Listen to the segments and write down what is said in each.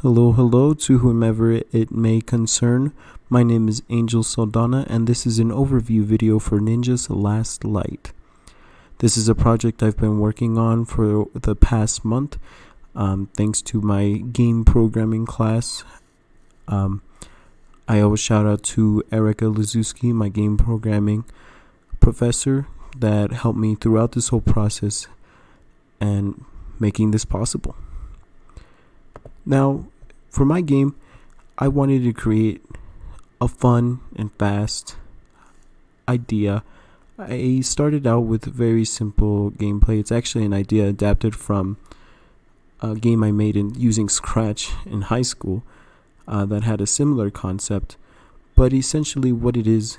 Hello, hello to whomever it may concern. My name is Angel Saldana, and this is an overview video for Ninja's Last Light. This is a project I've been working on for the past month, thanks to my game programming class. I always shout out to Erica Lazuski, my game programming professor, that helped me throughout this whole process and making this possible. Now, for my game, I wanted to create a fun and fast idea. I started out with very simple gameplay. It's actually an idea adapted from a game I made using Scratch in high school that had a similar concept. But essentially what it is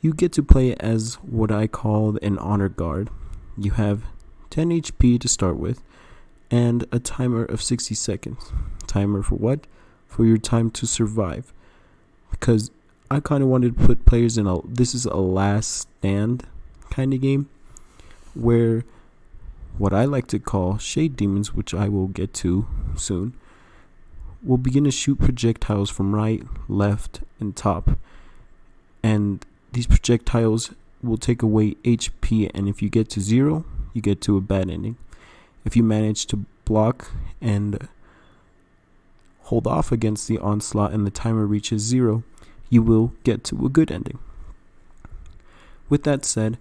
you get to play as what I call an honor guard. You have 10 HP to start with, and a timer of 60 seconds. Timer for what? For your time to survive. Because I kind of wanted to put players in this is a last stand kind of game, where what I like to call shade demons, which I will get to soon, will begin to shoot projectiles from right, left, and top. And these projectiles will take away HP, and if you get to 0, you get to a bad ending. If you manage to block and hold off against the onslaught and the timer reaches 0, you will get to a good ending. With that said,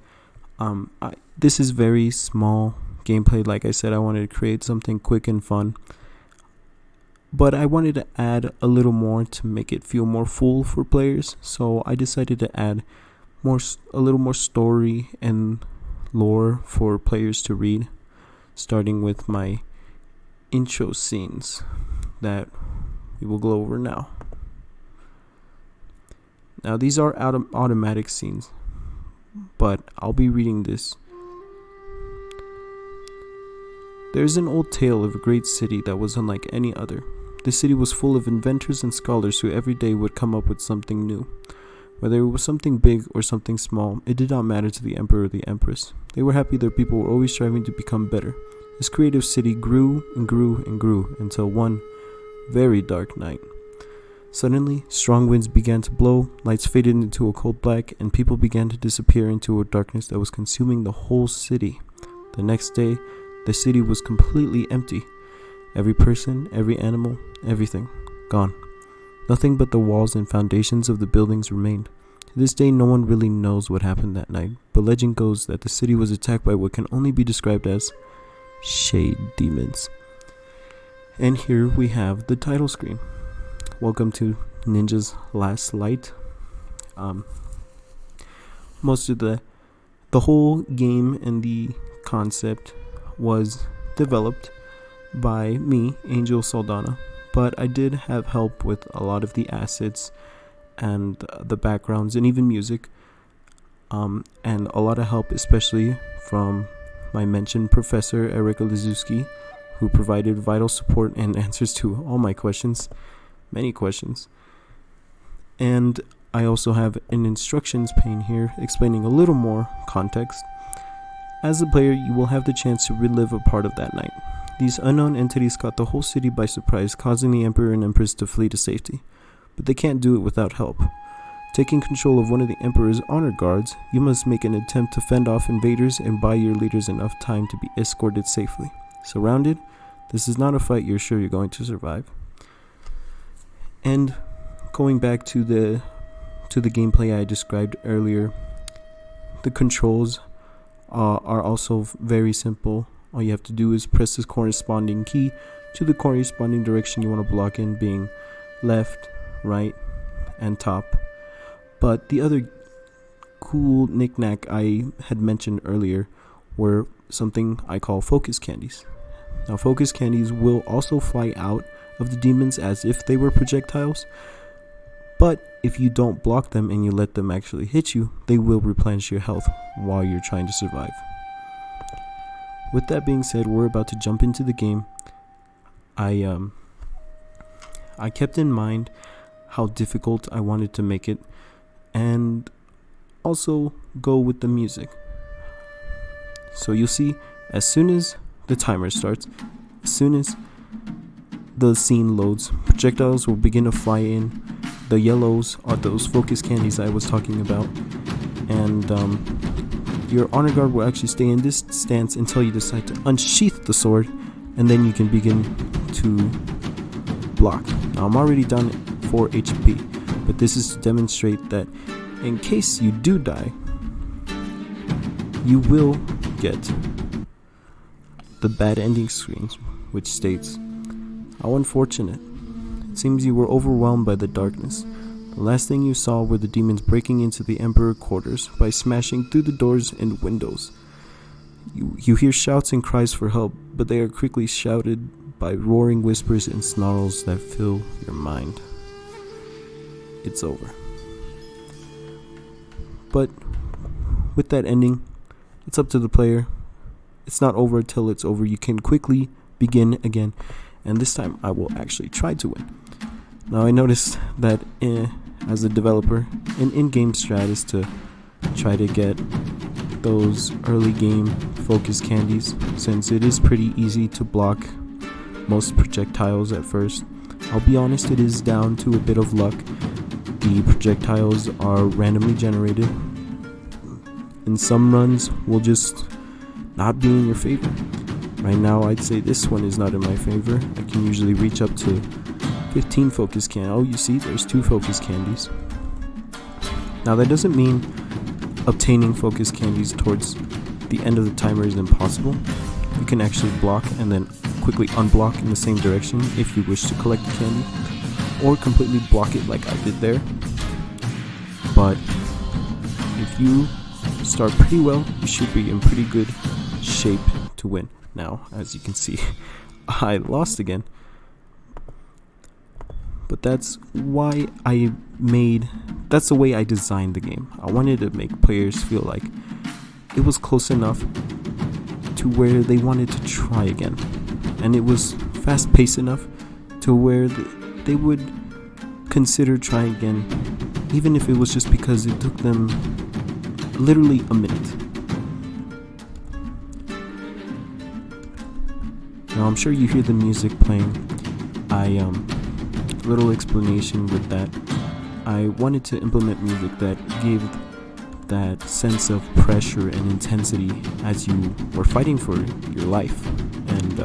this is very small gameplay. Like I said, I wanted to create something quick and fun, but I wanted to add a little more to make it feel more full for players. So I decided to add a little more story and lore for players to read, starting with my intro scenes that we will go over now. Now these are automatic scenes, but I'll be reading this. There's an old tale of a great city that was unlike any other. The city was full of inventors and scholars who every day would come up with something new. Whether it was something big or something small, it did not matter to the emperor or the empress. They were happy their people were always striving to become better. This creative city grew and grew and grew until one very dark night. Suddenly, strong winds began to blow, lights faded into a cold black, and people began to disappear into a darkness that was consuming the whole city. The next day, the city was completely empty. Every person, every animal, everything, gone. Nothing but the walls and foundations of the buildings remained. To this day, no one really knows what happened that night, but legend goes that the city was attacked by what can only be described as shade demons. And here we have the title screen. Welcome to Ninja's Last Light. Most of the whole game and the concept was developed by me, Angel Saldana, but I did have help with a lot of the assets and the backgrounds and even music, and a lot of help especially from my mentioned professor Erica Lazuski, who provided vital support and answers to all my questions, many questions. And I also have an instructions pane here explaining a little more context. As a player, you will have the chance to relive a part of that night. These unknown entities caught the whole city by surprise, causing the emperor and empress to flee to safety. But they can't do it without help. Taking control of one of the emperor's honor guards, you must make an attempt to fend off invaders and buy your leaders enough time to be escorted safely. Surrounded, this is not a fight you're sure you're going to survive. And going back to the gameplay I described earlier, the controls are also very simple. All you have to do is press this corresponding key to the corresponding direction you want to block in, being left, right, and top. But the other cool knickknack I had mentioned earlier were something I call focus candies. Now, focus candies will also fly out of the demons as if they were projectiles, but if you don't block them and you let them actually hit you, they will replenish your health while you're trying to survive. With that being said, we're about to jump into the game. I kept in mind how difficult I wanted to make it, and also go with the music. So you'll see, as soon as the timer starts, as soon as the scene loads, projectiles will begin to fly in. The yellows are those focus candies I was talking about, and your honor guard will actually stay in this stance until you decide to unsheath the sword, and then you can begin to block. Now I'm already down at 4 HP, but this is to demonstrate that in case you do die, you will get the bad ending screen, which states, "How unfortunate. It seems you were overwhelmed by the darkness. The last thing you saw were the demons breaking into the Emperor quarters by smashing through the doors and windows. You hear shouts and cries for help, but they are quickly shouted by roaring whispers and snarls that fill your mind. It's over." But with that ending, it's up to the player. It's not over till it's over. You can quickly begin again, and this time I will actually try to win. Now I noticed that as a developer, an in-game strat is to try to get those early game focus candies, since it is pretty easy to block most projectiles at first. I'll be honest, it is down to a bit of luck. The projectiles are randomly generated, and some runs will just not be in your favor. Right now I'd say this one is not in my favor. I can usually reach up to 15 focus candies. Oh, you see, there's 2 focus candies. Now that doesn't mean obtaining focus candies towards the end of the timer is impossible. You can actually block and then quickly unblock in the same direction if you wish to collect the candy, or completely block it like I did there. But if you start pretty well, you should be in pretty good shape to win. Now, as you can see, I lost again. But that's why that's the way I designed the game. I wanted to make players feel like it was close enough to where they wanted to try again. And it was fast paced enough to where they would consider trying again, even if it was just because it took them literally a minute. Now I'm sure you hear the music playing. Little explanation with that. I wanted to implement music that gave that sense of pressure and intensity as you were fighting for your life, and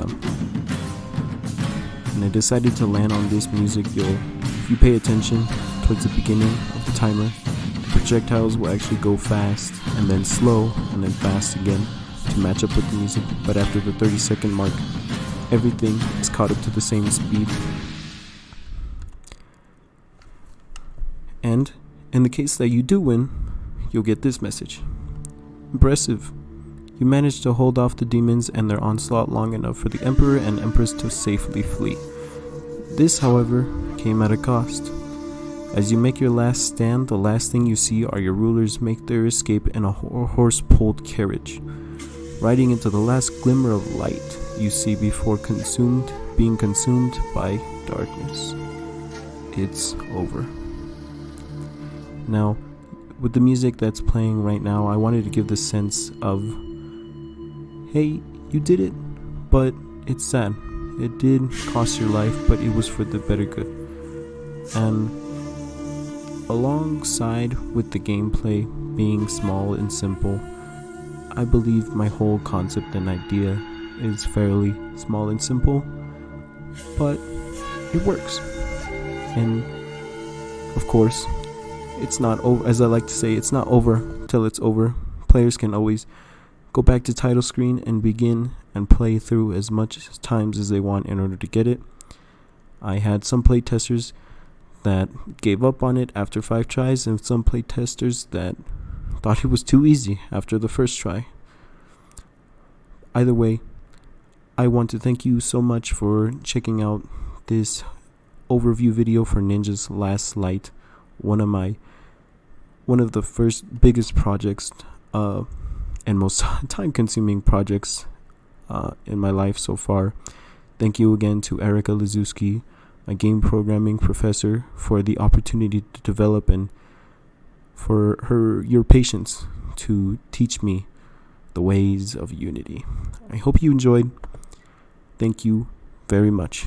I decided to land on this music. If you pay attention towards the beginning of the timer, the projectiles will actually go fast and then slow and then fast again to match up with the music, but after the 30-second mark, everything is caught up to the same speed. And in the case that you do win, you'll get this message. Impressive. You managed to hold off the demons and their onslaught long enough for the Emperor and Empress to safely flee. This, however, came at a cost. As you make your last stand, the last thing you see are your rulers make their escape in a horse-pulled carriage, riding into the last glimmer of light you see before being consumed by darkness. It's over. Now, with the music that's playing right now, I wanted to give the sense of, hey, you did it, but it's sad. It did cost your life, but it was for the better good. And alongside with the gameplay being small and simple, I believe my whole concept and idea is fairly small and simple, but it works. And of course, it's not over. As I like to say, it's not over till it's over. Players can always go back to title screen and begin and play through as much times as they want in order to get it. I had some playtesters that gave up on it after 5 tries, and some playtesters that thought it was too easy after the first try. Either way, I want to thank you so much for checking out this overview video for Ninja's Last Light, one of the first biggest projects and most time-consuming projects in my life so far. Thank you again to Erica Lizuski, my game programming professor, for the opportunity to develop, and for your patience to teach me the ways of Unity. I hope you enjoyed. Thank you very much.